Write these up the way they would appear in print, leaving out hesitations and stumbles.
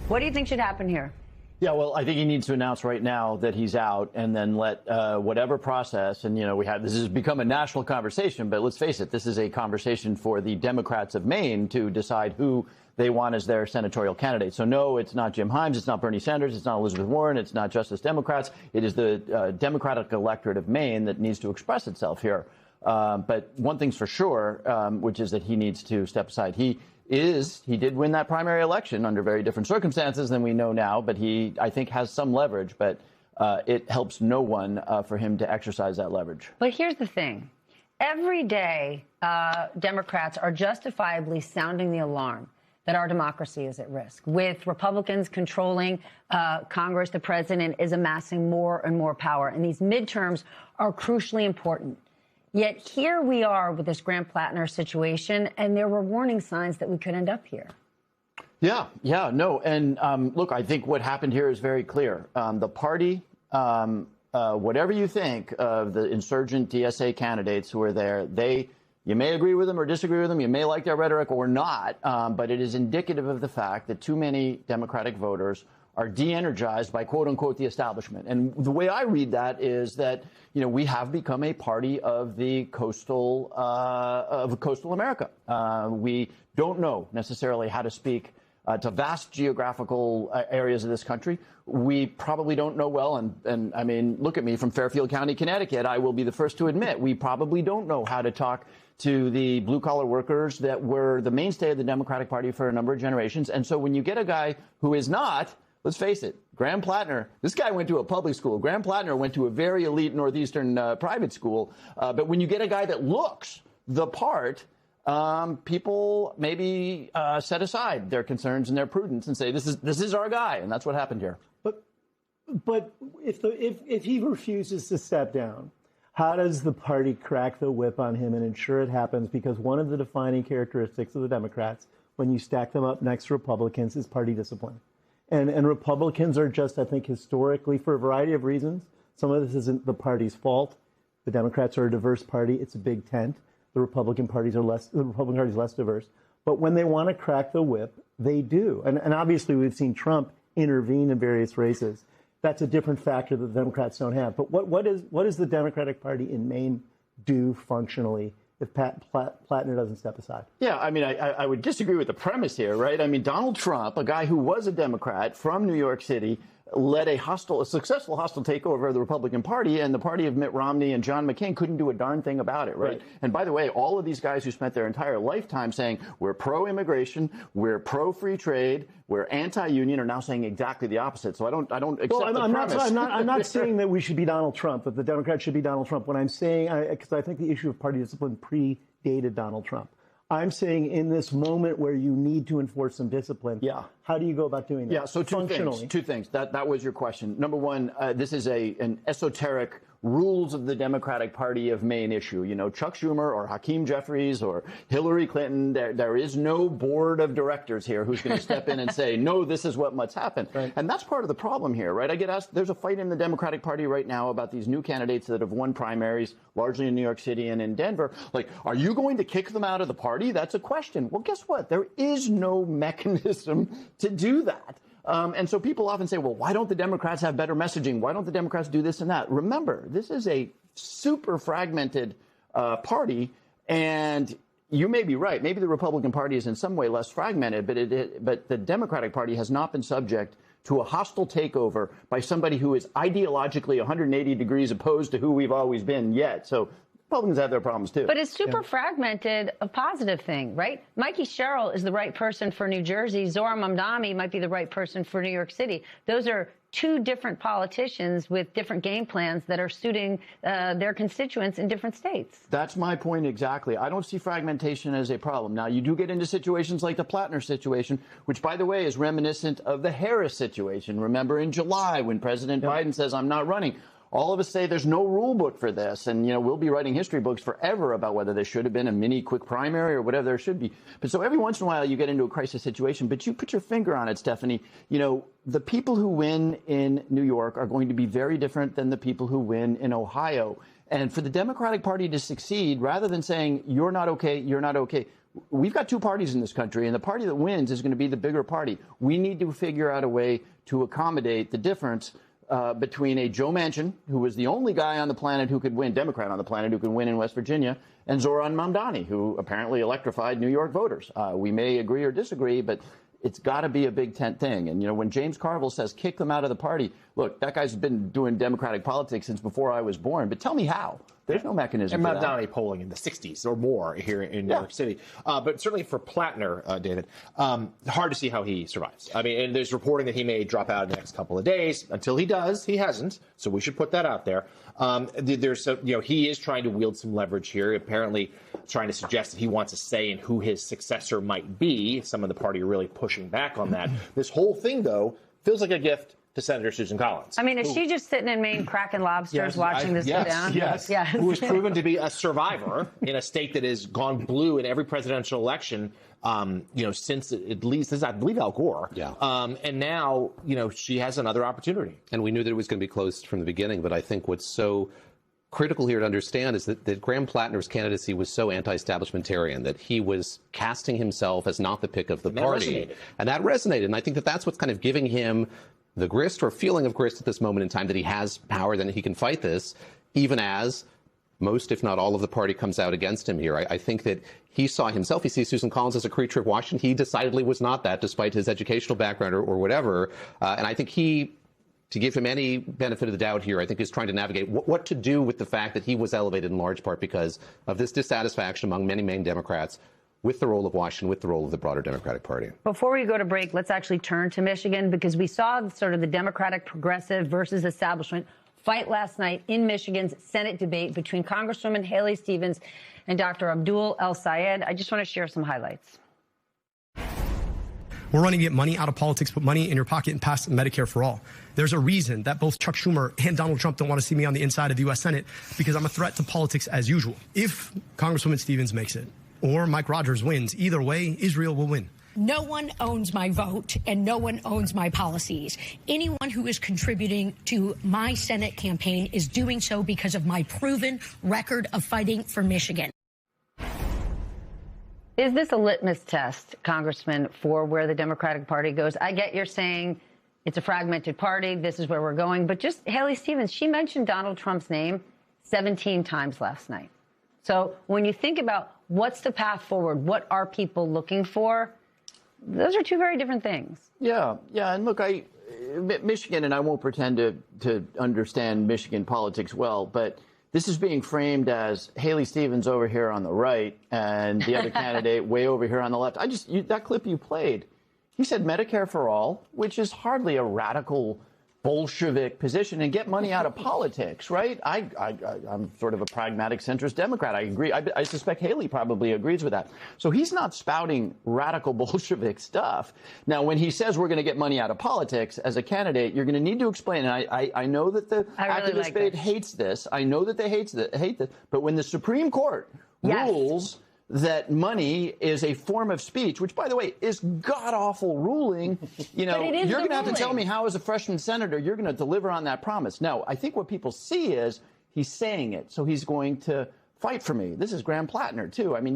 What do you think should happen here? Yeah, well, I think he needs to announce right now that he's out and then let whatever process. And, this has become a national conversation. But let's face it, this is a conversation for the Democrats of Maine to decide who they want as their senatorial candidate. So, no, it's not Jim Himes. It's not Bernie Sanders. It's not Elizabeth Warren. It's not Justice Democrats. It is the Democratic electorate of Maine that needs to express itself here. But one thing's for sure, which is that he needs to step aside. He did win that primary election under very different circumstances than we know now, but he, I think, has some leverage, but it helps no one for him to exercise that leverage. But here's the thing. Every day, Democrats are justifiably sounding the alarm that our democracy is at risk. With Republicans controlling Congress, the president is amassing more and more power, and these midterms are crucially important. Yet here we are with this Graham Plattner situation, and there were warning signs that we could end up here. Yeah, no. And look, I think what happened here is very clear. The party, whatever you think of the insurgent DSA candidates who are there, you may agree with them or disagree with them. You may like their rhetoric or not. But it is indicative of the fact that too many Democratic voters are de-energized by, quote unquote, the establishment. And the way I read that is that, we have become a party of the coastal America. We don't know necessarily how to speak to vast geographical areas of this country. We probably don't know well. And I mean, look at me from Fairfield County, Connecticut. I will be the first to admit we probably don't know how to talk to the blue collar workers that were the mainstay of the Democratic Party for a number of generations. And so when you get a guy who is not, let's face it, Graham Plattner, this guy went to a public school. Graham Plattner went to a very elite Northeastern private school. But when you get a guy that looks the part, people maybe set aside their concerns and their prudence and say, this is our guy. And that's what happened here. But if he refuses to step down, how does the party crack the whip on him and ensure it happens? Because one of the defining characteristics of the Democrats, when you stack them up next to Republicans, is party discipline. And Republicans are just, I think, historically, for a variety of reasons. Some of this isn't the party's fault. The Democrats are a diverse party. It's a big tent. The Republican Party is less diverse. But when they want to crack the whip, they do. And obviously, we've seen Trump intervene in various races. That's a different factor that the Democrats don't have. But what does the Democratic Party in Maine do functionally if Plattner doesn't step aside? Yeah, I mean, I would disagree with the premise here, right? I mean, Donald Trump, a guy who was a Democrat from New York City, led a successful hostile takeover of the Republican Party, and the party of Mitt Romney and John McCain couldn't do a darn thing about it, right? And by the way, all of these guys who spent their entire lifetime saying we're pro-immigration, we're pro-free trade, we're anti-union, are now saying exactly the opposite. So I don't accept the premise. I'm not saying that we should be Donald Trump, that the Democrats should be Donald Trump. What I'm saying, because I think the issue of party discipline predated Donald Trump. I'm saying in this moment where you need to enforce some discipline, how do you go about doing that? Yeah, so two things. That was your question. Number one, this is an esoteric rules of the Democratic Party of Maine issue. Chuck Schumer or Hakeem Jeffries or Hillary Clinton, there is no board of directors here who's going to step in and say, no, this is what must happen. Right. And that's part of the problem here, right? I get asked, there's a fight in the Democratic Party right now about these new candidates that have won primaries, largely in New York City and in Denver. Like, are you going to kick them out of the party? That's a question. Well, guess what? There is no mechanism to do that. And so people often say, well, why don't the Democrats have better messaging? Why don't the Democrats do this and that? Remember, this is a super fragmented party, and you may be right. Maybe the Republican Party is in some way less fragmented, but the Democratic Party has not been subject to a hostile takeover by somebody who is ideologically 180 degrees opposed to who we've always been yet. So Republicans have their problems, too. But it's super fragmented, a positive thing, right? Mikey Sherrill is the right person for New Jersey. Zohran Mamdani might be the right person for New York City. Those are two different politicians with different game plans that are suiting their constituents in different states. That's my point exactly. I don't see fragmentation as a problem. Now, you do get into situations like the Plattner situation, which, by the way, is reminiscent of the Harris situation. Remember in July when President Biden says, I'm not running. All of us say there's no rule book for this. And, we'll be writing history books forever about whether there should have been a mini quick primary or whatever there should be. But so every once in a while you get into a crisis situation. But you put your finger on it, Stephanie. The people who win in New York are going to be very different than the people who win in Ohio. And for the Democratic Party to succeed, rather than saying you're not okay, we've got two parties in this country, and the party that wins is going to be the bigger party. We need to figure out a way to accommodate the difference between a Joe Manchin, who was the only guy on the planet who could win, Democrat on the planet who could win in West Virginia, and Zoran Mamdani, who apparently electrified New York voters. We may agree or disagree, but it's got to be a big tent thing. And, you know, when James Carville says kick them out of the party, look, that guy's been doing Democratic politics since before I was born. But tell me how. There's no mechanism and for that. Mamdani polling in the 60s or more here in New York City. But certainly for Plattner, David, hard to see how he survives. I mean, and there's reporting that he may drop out in the next couple of days. Until he does, he hasn't. So we should put that out there. He is trying to wield some leverage here, apparently trying to suggest that he wants a say in who his successor might be. Some of the party are really pushing back on that. This whole thing, though, feels like a gift to Senator Susan Collins. I mean, is she just sitting in Maine cracking lobsters watching this go down? Yes. Who has proven to be a survivor in a state that has gone blue in every presidential election, since at least, I believe, Al Gore. Yeah. And now, she has another opportunity. And we knew that it was going to be closed from the beginning, but I think what's so critical here to understand is that Graham Plattner's candidacy was so anti-establishmentarian that he was casting himself as not the pick of the party. And that resonated. And I think that that's what's kind of giving him the grist or feeling of grist at this moment in time, that he has power, that he can fight this, even as most, if not all, of the party comes out against him here. I think that he saw himself, he sees Susan Collins as a creature of Washington. He decidedly was not that, despite his educational background or whatever. And I think he, to give him any benefit of the doubt here, I think he's trying to navigate what to do with the fact that he was elevated in large part because of this dissatisfaction among many Maine Democrats with the role of Washington, with the role of the broader Democratic Party. Before we go to break, let's actually turn to Michigan, because we saw sort of the Democratic progressive versus establishment fight last night in Michigan's Senate debate between Congresswoman Haley Stevens and Dr. Abdul El-Sayed. I just want to share some highlights. We're running to get money out of politics, put money in your pocket, and pass Medicare for all. There's a reason that both Chuck Schumer and Donald Trump don't want to see me on the inside of the U.S. Senate, because I'm a threat to politics as usual. If Congresswoman Stevens makes it, or Mike Rogers wins, either way, Israel will win. No one owns my vote, and no one owns my policies. Anyone who is contributing to my Senate campaign is doing so because of my proven record of fighting for Michigan. Is this a litmus test, Congressman, for where the Democratic Party goes? I get you're saying it's a fragmented party, this is where we're going, but just Haley Stevens, she mentioned Donald Trump's name 17 times last night. So when you think about what's the path forward, what are people looking for, those are two very different things. Yeah. And look, Michigan, and I won't pretend to understand Michigan politics well, but this is being framed as Haley Stevens over here on the right and the other candidate way over here on the left. That clip you played, he said Medicare for all, which is hardly a radical Bolshevik position, and get money out of politics, right? I'm sort of a pragmatic centrist Democrat. I agree. I suspect Haley probably agrees with that. So he's not spouting radical Bolshevik stuff. Now, when he says we're going to get money out of politics as a candidate, you're going to need to explain. And I know that the activist debate hates this. I know that they hate this. But when the Supreme Court rules that money is a form of speech, which, by the way, is god-awful ruling, you're going to have to tell me how, as a freshman senator, you're going to deliver on that promise. Now, I think what people see is he's saying it, so he's going to fight for me. This is Graham Plattner, too. I mean,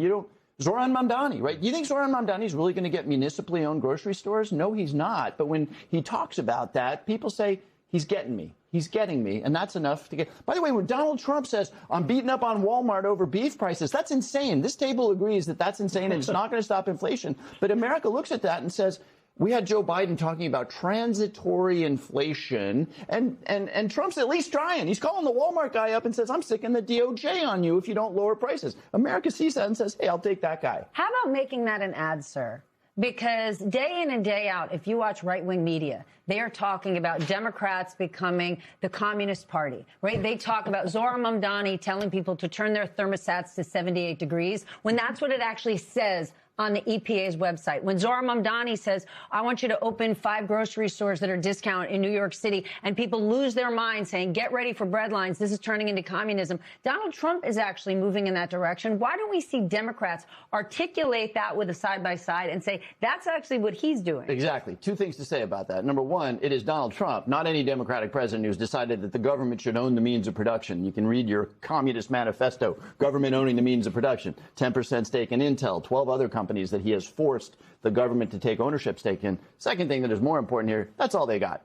Zoran Mamdani, right? You think Zoran Mamdani is really going to get municipally owned grocery stores? No, he's not. But when he talks about that, people say, he's getting me. He's getting me, and that's enough to get. By the way, when Donald Trump says, I'm beating up on Walmart over beef prices, that's insane. This table agrees that that's insane, and it's not going to stop inflation. But America looks at that and says, we had Joe Biden talking about transitory inflation, and Trump's at least trying. He's calling the Walmart guy up and says, I'm sicking the DOJ on you if you don't lower prices. America sees that and says, hey, I'll take that guy. How about making that an ad, sir? Because day in and day out, if you watch right-wing media, they are talking about Democrats becoming the Communist Party, right? They talk about Zoran Mamdani telling people to turn their thermostats to 78 degrees, when that's what it actually says on the EPA's website. When Zohran Mamdani says, I want you to open 5 grocery stores that are discount in New York City, and people lose their minds saying, get ready for breadlines, this is turning into communism. Donald Trump is actually moving in that direction. Why don't we see Democrats articulate that with a side-by-side and say, that's actually what he's doing? Exactly. 2 things to say about that. Number one, it is Donald Trump, not any Democratic president, who's decided that the government should own the means of production. You can read your Communist Manifesto, government owning the means of production, 10% stake in Intel, 12 other companies that he has forced the government to take ownership stake in. Second thing that is more important here, that's all they got.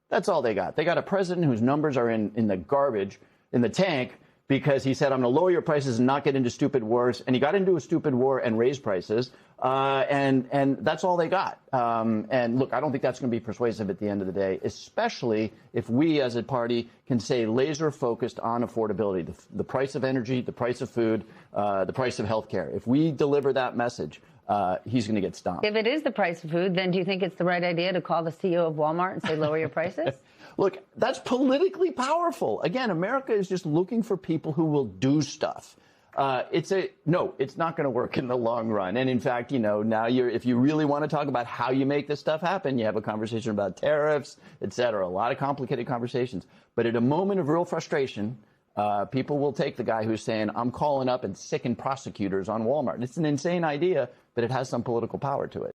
That's all they got. They got a president whose numbers are in the garbage, in the tank, because he said, I'm going to lower your prices and not get into stupid wars. And he got into a stupid war and raised prices. And that's all they got. And look, I don't think that's going to be persuasive at the end of the day, especially if we as a party can stay laser focused on affordability, the price of energy, the price of food, the price of health care. If we deliver that message, he's going to get stomped. If it is the price of food, then do you think it's the right idea to call the CEO of Walmart and say, lower your prices? Look, that's politically powerful. Again, America is just looking for people who will do stuff. No, it's not going to work in the long run. And in fact, now if you really want to talk about how you make this stuff happen, you have a conversation about tariffs, et cetera, a lot of complicated conversations. But at a moment of real frustration, people will take the guy who's saying, I'm calling up and sicken prosecutors on Walmart. It's an insane idea, but it has some political power to it.